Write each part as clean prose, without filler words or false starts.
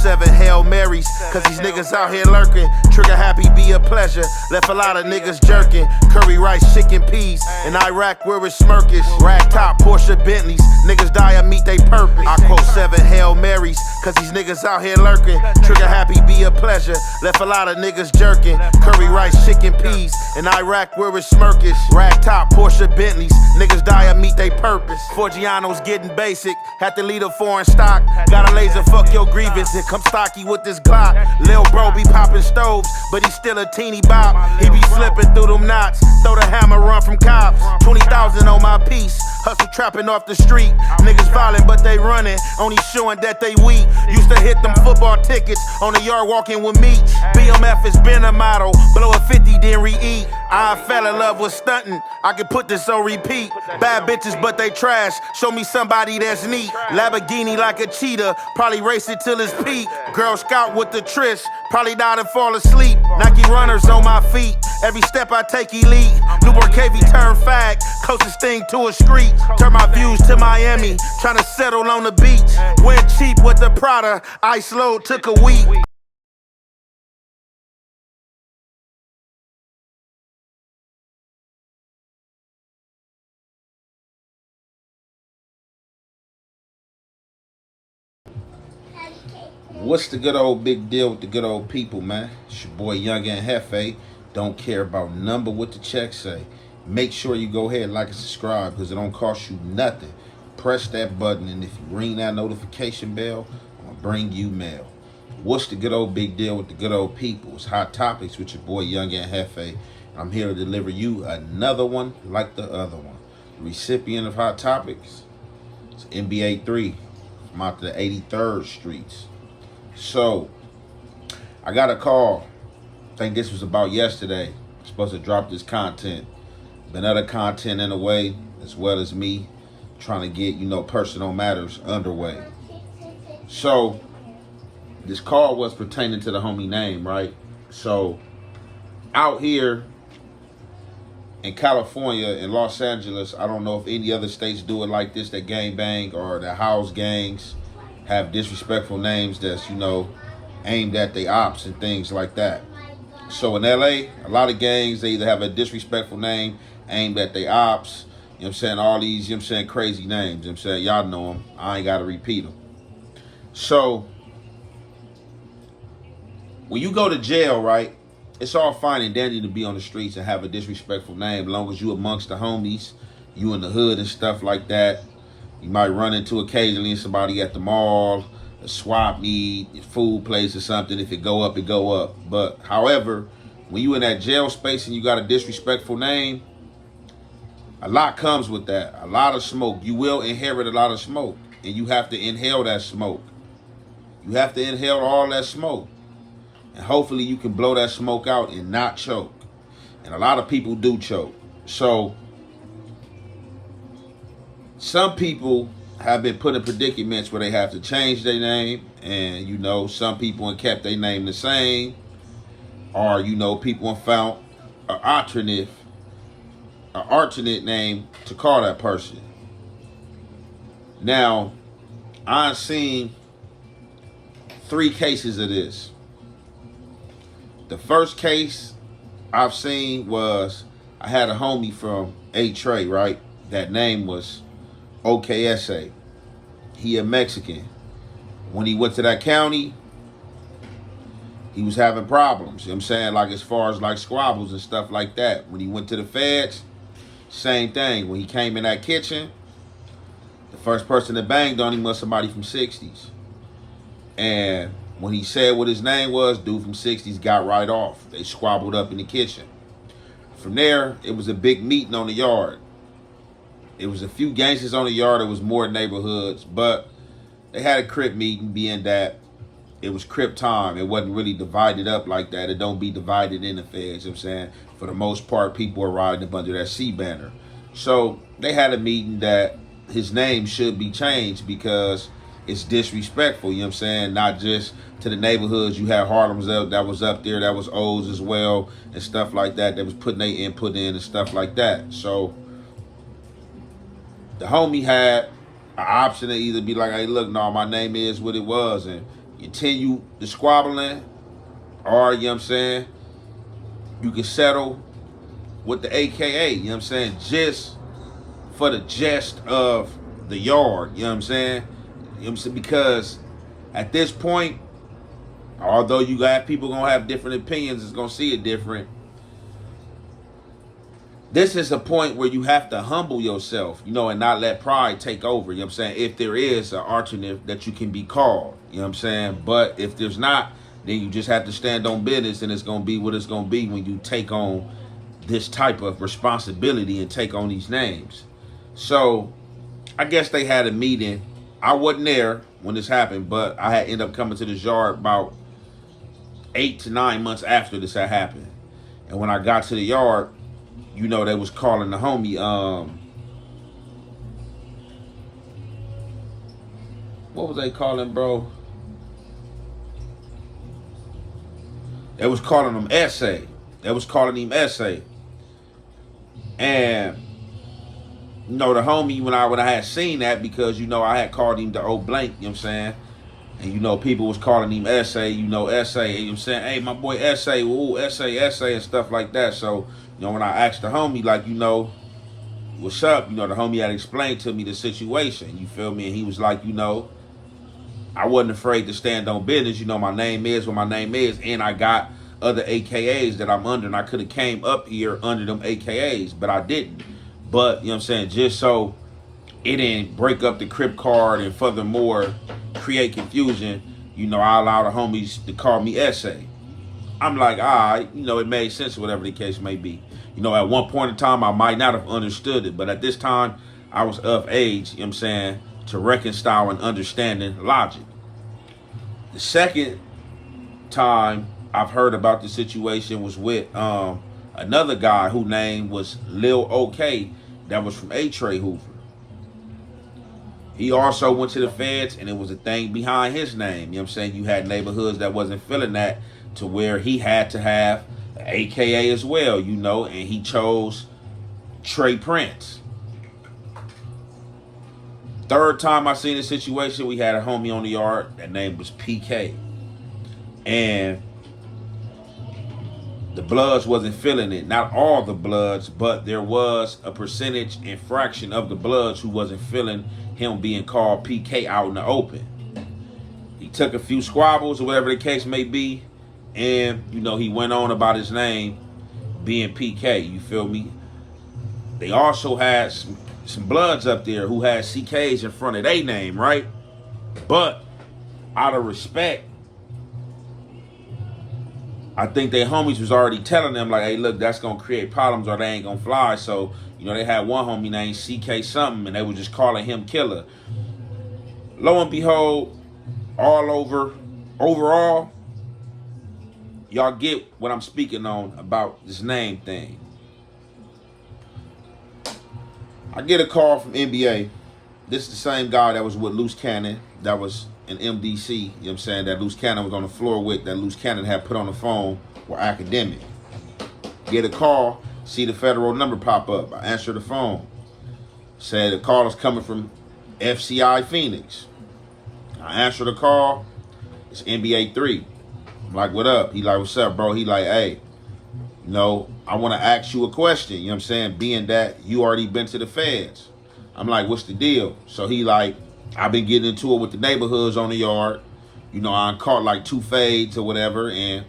7 Hail Marys, cause these niggas out here lurking. Trigger happy be a pleasure. Left a lot of niggas jerking. Curry rice, chicken peas. In Iraq where it's smirkish. Rag top, Porsche Bentleys. Niggas die and meet they purpose. I quote 7 Hail Marys, cause these niggas out here lurking. Trigger happy be a pleasure. Left a lot of niggas jerking. Curry rice, chicken peas. In Iraq where it's smirkish. Rag top, Porsche Bentleys. Niggas die and meet they purpose. Forgiano's getting basic. Had to lead a foreign stock. Got a laser, fuck your grievance. And come stocky with this Glock. Lil bro be popping stoves, but he still a teeny bop. He be slipping through them knots. Throw the hammer, run from cops. 20,000 on my piece. Hustle trapping off the street. Niggas violent, but they running. Only showing that they weak. Used to hit them football tickets on the yard walking with me. BMF has been a model. Blow a 50, then re-eat. I fell in love with stunting. I can put this on repeat. Bad bitches, but they trash. Show me somebody that's neat. Lamborghini like a cheetah. Probably race it till it's peak. Girl Scout with the Trish. Probably died and fall asleep. Nike runners on my feet. Every step I take elite. Newport KV turn fag. Closest thing to a street. Turn my views to Miami. Tryna settle on the beach. Went cheap with the Prada. Ice load took a week. What's the good old big deal with the good old people, man? It's your boy Young and Hefe. Don't care about number what the check say. Make sure you go ahead and like and subscribe because it don't cost you nothing. Press that button, and if you ring that notification bell, I'm gonna bring you mail. What's the good old big deal with the good old people? It's Hot Topics with your boy Young and Hefe. I'm here to deliver you another one like the other one. The recipient of Hot Topics is Nba3 from out to the 83rd streets. So, I got a call. I think this was about yesterday. I'm supposed to drop this content. Been other content in a way, as well as me trying to get, personal matters underway. So, this call was pertaining to the homie name, right? So, out here in California, in Los Angeles, I don't know if any other states do it like this, that gang bang or the house gangs have disrespectful names that's, aimed at the ops and things like that. So in LA, a lot of gangs, they either have a disrespectful name aimed at the ops, all these, crazy names, y'all know them. I ain't got to repeat them. So when you go to jail, right, it's all fine and dandy to be on the streets and have a disrespectful name, as long as you amongst the homies, you in the hood and stuff like that. You might run into occasionally somebody at the mall, a swap meet, a food place or something. If it go up, it go up. But however, when you in that jail space and you got a disrespectful name, a lot comes with that. A lot of smoke. You will inherit a lot of smoke, and you have to inhale that smoke. You have to inhale all that smoke, and hopefully you can blow that smoke out and not choke. And a lot of people do choke. So some people have been put in predicaments where they have to change their name, and some people have kept their name the same, or people have found an alternate name to call that person. Now, I've seen 3 cases of this. The first case I've seen was I had a homie from A-Trey, right? That name was OKSA. He a Mexican. When he went to that county, he was having problems. Like as far as like squabbles and stuff like that. When he went to the feds, same thing. When he came in that kitchen, the first person that banged on him was somebody from 60s. And when he said what his name was, dude from 60s got right off. They squabbled up in the kitchen. From there, it was a big meeting on the yard. It was a few gangsters on the yard. It was more neighborhoods, but they had a Crip meeting, being that it was Crip time. It wasn't really divided up like that. It don't be divided in the feds, For the most part, people are riding up under that C banner. So they had a meeting that his name should be changed because it's disrespectful, Not just to the neighborhoods. You had Harlem's that was up there, that was O's as well, and stuff like that was putting their input in and stuff like that. So the homie had an option to either be like, hey, look, no, my name is what it was, and continue the squabbling, or, you know what I'm saying, you can settle with the AKA, you know what I'm saying, just for the jest of the yard, you know what I'm saying? You know what I'm saying? Because at this point, although you got people gonna have different opinions, it's gonna see it different. This is a point where you have to humble yourself, you know, and not let pride take over, you know what I'm saying? If there is an alternative that you can be called, you know what I'm saying? But if there's not, then you just have to stand on business, and it's gonna be what it's gonna be when you take on this type of responsibility and take on these names. So I guess they had a meeting. I wasn't there when this happened, but I had ended up coming to this yard about 8 to 9 months after this had happened. And when I got to the yard, you know, they was calling the homie, what was they calling, bro? They was calling him Essay. They was calling him Essay. And, you know, the homie, when I had seen that, because, you know, I had called him the old blank, you know what I'm saying? And, you know, people was calling him Essay, you know, Essay, you know what I'm saying? Hey, my boy Essay, ooh, Essay, and stuff like that. So, you know, when I asked the homie, like, you know, what's up? You know, the homie had explained to me the situation, you feel me? And he was like, you know, I wasn't afraid to stand on business. You know, my name is what my name is, and I got other AKAs that I'm under, and I could have came up here under them AKAs, but I didn't. But, you know what I'm saying, just so it didn't break up the Crip card and furthermore create confusion, you know, I allow the homies to call me Essay. I'm like, all right, you know, it made sense, whatever the case may be. You know, at one point in time, I might not have understood it, but at this time, I was of age, you know what I'm saying, to reconcile and understanding logic. The second time I've heard about the situation was with another guy whose name was Lil OK, that was from A-Tray Hoover. He also went to the feds, and it was a thing behind his name. You know what I'm saying? You had neighborhoods that wasn't feeling that, to where he had to have an AKA as well, you know, and he chose Trey Prince. Third time I seen the situation, we had a homie on the yard. That name was PK. And the Bloods wasn't feeling it. Not all the Bloods, but there was a percentage and fraction of the Bloods who wasn't feeling him being called PK out in the open. He took a few squabbles or whatever the case may be, and, you know, he went on about his name being PK, you feel me? They also had some Bloods up there who had CKs in front of their name, right? But out of respect, I think their homies was already telling them, like, hey, look, that's going to create problems or they ain't going to fly. So, you know, they had one homie named CK something, and they were just calling him Killer. Lo and behold, overall, y'all get what I'm speaking on about this name thing. I get a call from NBA. This is the same guy that was with Loose Cannon, that was in MDC, you know what I'm saying, that Loose Cannon was on the floor with, that Loose Cannon had put on the phone with Academic. Get a call, see the federal number pop up. I answer the phone. Said the call is coming from FCI Phoenix. I answer the call. It's Nba3. I'm like, what up? He like, what's up, bro? He like, hey, you know, I want to ask you a question, you know what I'm saying, being that you already been to the feds. I'm like, what's the deal? So he like, I've been getting into it with the neighborhoods on the yard. You know, I caught like 2 fades or whatever, and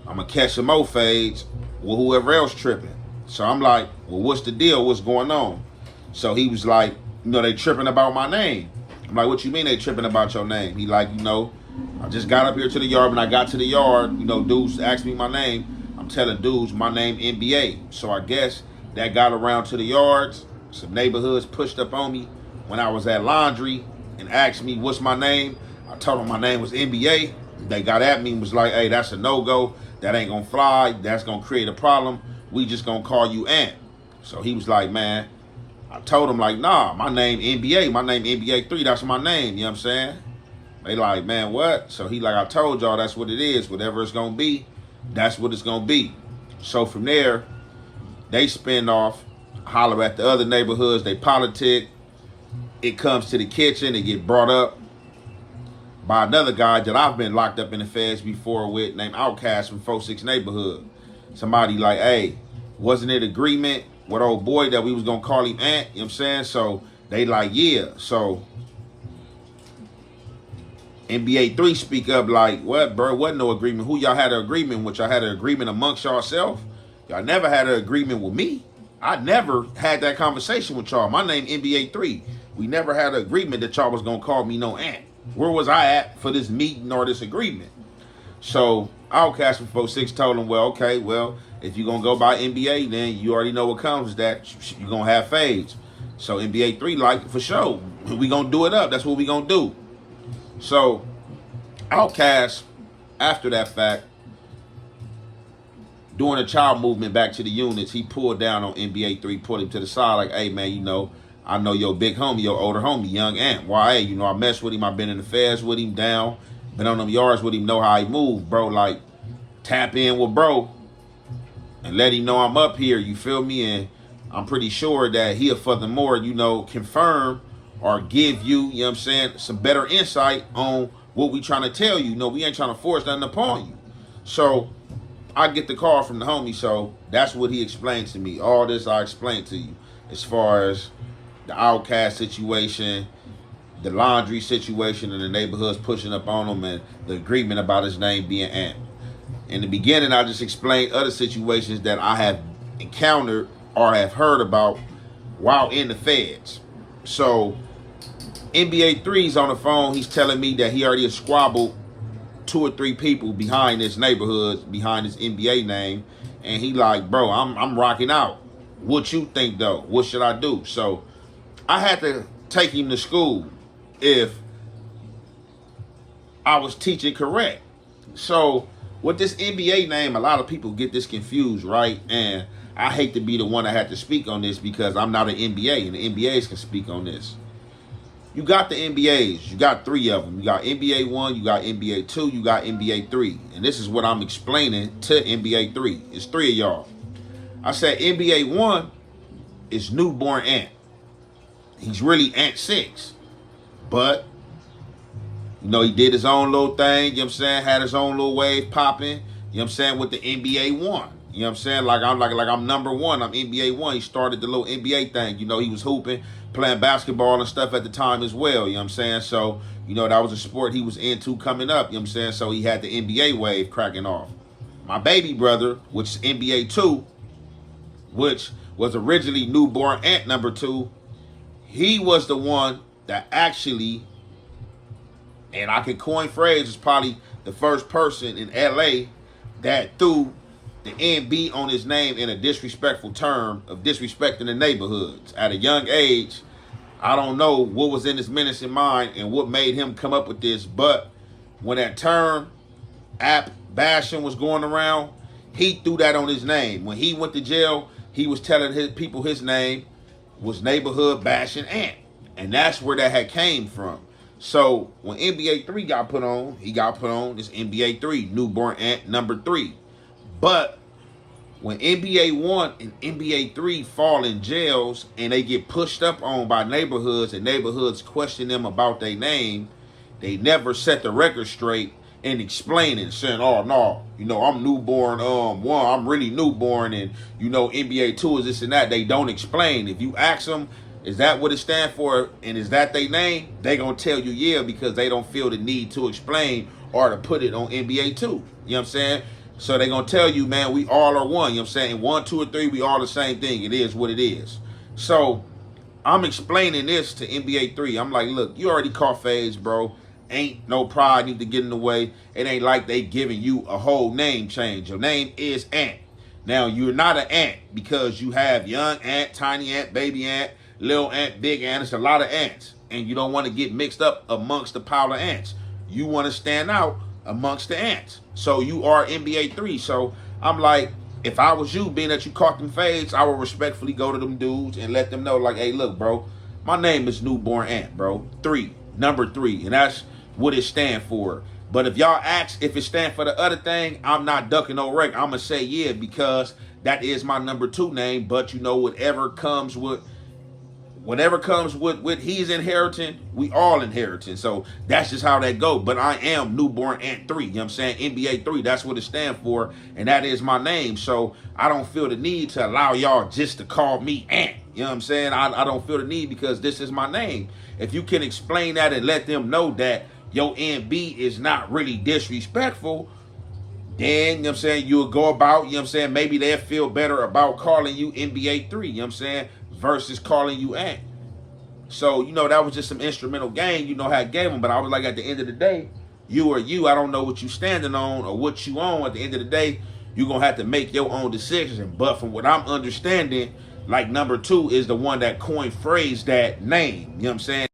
I'm going to catch some more fades with whoever else tripping. So I'm like, well, what's the deal? What's going on? So he was like, you know, they tripping about my name. I'm like, what you mean they tripping about your name? He like, you know, I just got up here to the yard. When I got to the yard, you know, dudes asked me my name. I'm telling dudes my name NBA. So I guess that got around to the yards. Some neighborhoods pushed up on me when I was at laundry and asked me what's my name. I told them my name was NBA. They got at me and was like, hey, that's a no-go. That ain't gonna fly. That's gonna create a problem. We just gonna call you Ant. So he was like, man, I told him like, nah, my name NBA. My name NBA3. That's my name. You know what I'm saying? They like, man, what? So he like, I told y'all that's what it is. Whatever it's gonna be, that's what it's gonna be. So from there, they spin off, holler at the other neighborhoods. They politic. It comes to the kitchen. It get brought up by another guy that I've been locked up in the feds before with, named Outcast from 46 Neighborhood. Somebody like, hey, wasn't it agreement with old boy that we was gonna call him Ant? You know what I'm saying? So they like, yeah. So NBA3 speak up like, what, bro? Wasn't no agreement. Who y'all had an agreement with? Y'all had an agreement amongst yourself? Y'all never had an agreement with me. I never had that conversation with y'all. My name NBA3. We never had an agreement that y'all was gonna call me no Ant. Where was I at for this meeting or this agreement? So Outcast from 46 told him, well, okay, well, if you're going to go by NBA, then you already know what comes with that. You're going to have fades. So NBA3 like, for sure, we going to do it up. That's what we going to do. So Outcast, after that fact, during the child movement back to the units, he pulled down on NBA3, pulled him to the side like, hey, man, you know, I know your big homie, your older homie, Young Ant. Why, hey, you know, I mess with him. I've been in the feds with him, down. Been on them yards with him, know how he move, bro. Like, tap in with bro and let him know I'm up here, you feel me? And I'm pretty sure that he'll furthermore, you know, confirm or give you, you know what I'm saying, some better insight on what we trying to tell you. No, we ain't trying to force nothing upon you. So I get the call from the homie, so that's what he explained to me. All this I explained to you as far as the Outcast situation, the laundry situation in the neighborhoods pushing up on him, and the agreement about his name being Ant. In the beginning, I just explained other situations that I have encountered or have heard about while in the feds. So NBA3's on the phone. He's telling me that he already has squabbled 2 or 3 people behind his neighborhoods, behind his NBA name. And he like, bro, I'm rocking out. What you think, though? What should I do? So I had to take him to school if I was teaching correct. So with this NBA name, a lot of people get this confused, right? And I hate to be the one that had to speak on this because I'm not an NBA, and the NBAs can speak on this. You got the NBAs. You got 3 of them. You got NBA 1, you got NBA 2, you got NBA 3. And this is what I'm explaining to NBA 3. It's 3 of y'all. I said NBA 1 is newborn Ant. He's really Ant 6. But, you know, he did his own little thing, you know what I'm saying? Had his own little wave popping, you know what I'm saying, with the NBA 1. You know what I'm saying? Like I'm number 1. I'm NBA 1. He started the little NBA thing. You know, he was hooping, playing basketball and stuff at the time as well. You know what I'm saying? So, you know, that was a sport he was into coming up. You know what I'm saying? So he had the NBA wave cracking off. My baby brother, which is NBA 2, which was originally newborn Ant number 2, he was the one that actually, and I can coin phrase, is probably the first person in LA that threw the NB on his name in a disrespectful term of disrespecting the neighborhoods. At a young age, I don't know what was in his menacing mind and what made him come up with this, but when that term, app bashing, was going around, he threw that on his name. When he went to jail, he was telling his people his name was neighborhood bashing Ant. And that's where that had came from. So when NBA 3 got put on, he got put on this NBA 3, newborn Ant number 3. But when NBA 1 and NBA 3 fall in jails and they get pushed up on by neighborhoods and neighborhoods question them about their name, they never set the record straight and explaining, saying, oh, no, you know, I'm newborn 1, I'm really newborn, and, you know, NBA 2 is this and that. They don't explain. If you ask them, is that what it stands for, and is that their name, they gonna tell you yeah, because they don't feel the need to explain or to put it on NBA 2. You know what I'm saying? So they gonna tell you, man, we all are one. You know what I'm saying? 1, 2, or 3, we all the same thing. It is what it is. So I'm explaining this to NBA 3. I'm like, look, you already caught phase, bro. Ain't no pride need to get in the way. It ain't like they giving you a whole name change. Your name is Ant. Now, you're not an Ant because you have young Ant, tiny Ant, baby Ant, little Ant, big Ant. It's a lot of ants. And you don't want to get mixed up amongst the pile of ants. You want to stand out amongst the ants. So you are NBA 3. So I'm like, if I was you, being that you caught them fades, I would respectfully go to them dudes and let them know, like, hey, look, bro, my name is newborn Ant, bro. 3, number 3. And that's what it stand for. But if y'all ask if it stand for the other thing, I'm not ducking no wreck. I'm going to say yeah, because that is my number 2 name. But, you know, whatever comes with whatever comes with he's inheriting, we all inheriting. So that's just how that go. But I am newborn Ant 3. You know what I'm saying? NBA 3, that's what it stands for. And that is my name. So I don't feel the need to allow y'all just to call me Ant. You know what I'm saying? I don't feel the need because this is my name. If you can explain that and let them know that your NB is not really disrespectful, then, you know what I'm saying, you'll go about, you know what I'm saying, maybe they'll feel better about calling you NBA 3, you know what I'm saying, versus calling you Ant. So, you know, that was just some instrumental game, you know how I gave them, but I was like, at the end of the day, you are you. I don't know what you standing on or what you on. At the end of the day, you're going to have to make your own decision. But from what I'm understanding, like number 2 is the one that coined phrase that name, you know what I'm saying?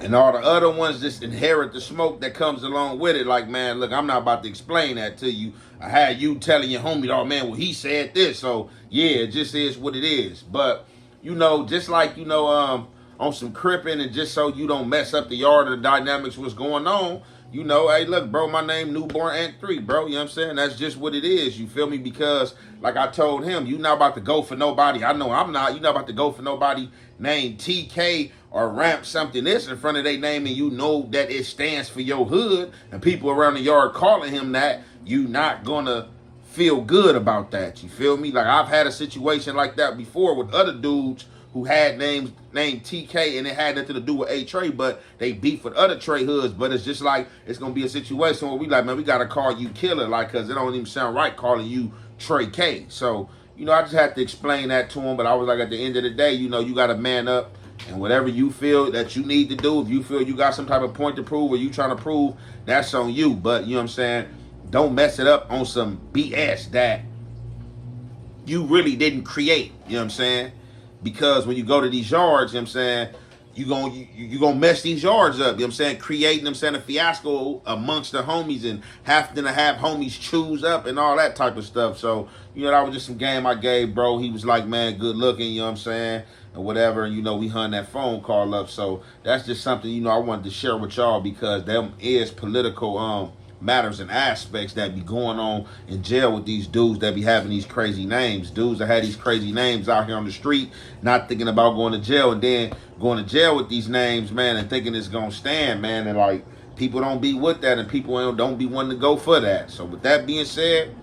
And all the other ones just inherit the smoke that comes along with it. Like, man, look, I'm not about to explain that to you. I had you telling your homie, oh, man, well, he said this. So, yeah, it just is what it is. But, you know, just like, you know, on some cripping and just so you don't mess up the yard of the dynamics what's going on, you know, hey, look, bro, my name Newborn Ant 3, bro. You know what I'm saying? That's just what it is. You feel me? Because, like I told him, you not about to go for nobody. I know I'm not. You not about to go for nobody named TK or ramp something this in front of their name and you know that it stands for your hood and people around the yard calling him that, you not gonna feel good about that. You feel me? Like, I've had a situation like that before with other dudes who had names named TK and it had nothing to do with A-Trey, but they beef with other Trey hoods. But it's just like, it's gonna be a situation where we like, man, we gotta call you Killer, like, cause it don't even sound right calling you Trey K. So, you know, I just had to explain that to him, but I was like, at the end of the day, you know, you gotta man up and whatever you feel that you need to do, if you feel you got some type of point to prove or you trying to prove, that's on you. But, you know what I'm saying, don't mess it up on some BS that you really didn't create, you know what I'm saying? Because when you go to these yards, you know what I'm saying, you gonna mess these yards up, you know what I'm saying, creating, them saying, a fiasco amongst the homies and having to have homies choose up and all that type of stuff. So, you know, that was just some game I gave, bro. He was like, man, good looking, you know what I'm saying, and whatever, and, you know, we hung that phone call up. So that's just something, you know, I wanted to share with y'all because them is political matters and aspects that be going on in jail with these dudes that be having these crazy names. Dudes that had these crazy names out here on the street, not thinking about going to jail, and then going to jail with these names, man, and thinking it's gonna stand, man. And like, people don't be with that, and people don't be wanting to go for that. So with that being said,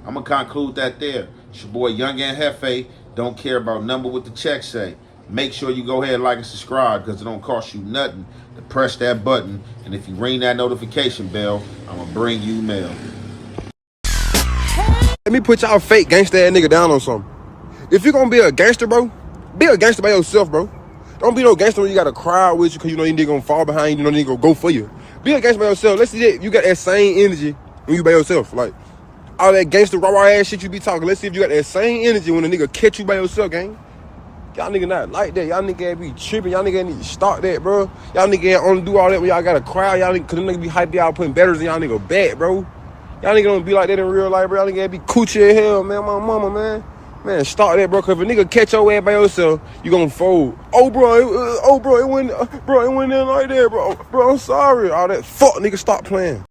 I'm gonna conclude that there. It's your boy Young and Hefe. Don't care about number what the check say. Make sure you go ahead and like and subscribe because it don't cost you nothing to press that button. And if you ring that notification bell, I'm going to bring you mail. Let me put y'all fake gangster ass nigga down on something. If you're going to be a gangster, bro, be a gangster by yourself, bro. Don't be no gangster when you got a crowd with you because you know you nigga going to fall behind you, you know nigga going to go for you. Be a gangster by yourself. Let's see that you got that same energy when you by yourself. Like, all that gangster raw ass shit you be talking. Let's see if you got that same energy when a nigga catch you by yourself, gang. Y'all nigga not like that. Y'all nigga be tripping. Y'all nigga need to stop that, bro. Y'all nigga only do all that when y'all got a crowd. Y'all nigga, cause them nigga be hyped y'all putting batteries in y'all nigga back, bro. Y'all nigga don't be like that in real life, bro. Y'all nigga be coochie as hell, man. My mama, man. Man, stop that, bro. Cause if a nigga catch your ass by yourself, you gonna fold. Oh, bro, it went nothing like that, bro. Bro, I'm sorry. All that fuck, nigga, stop playing.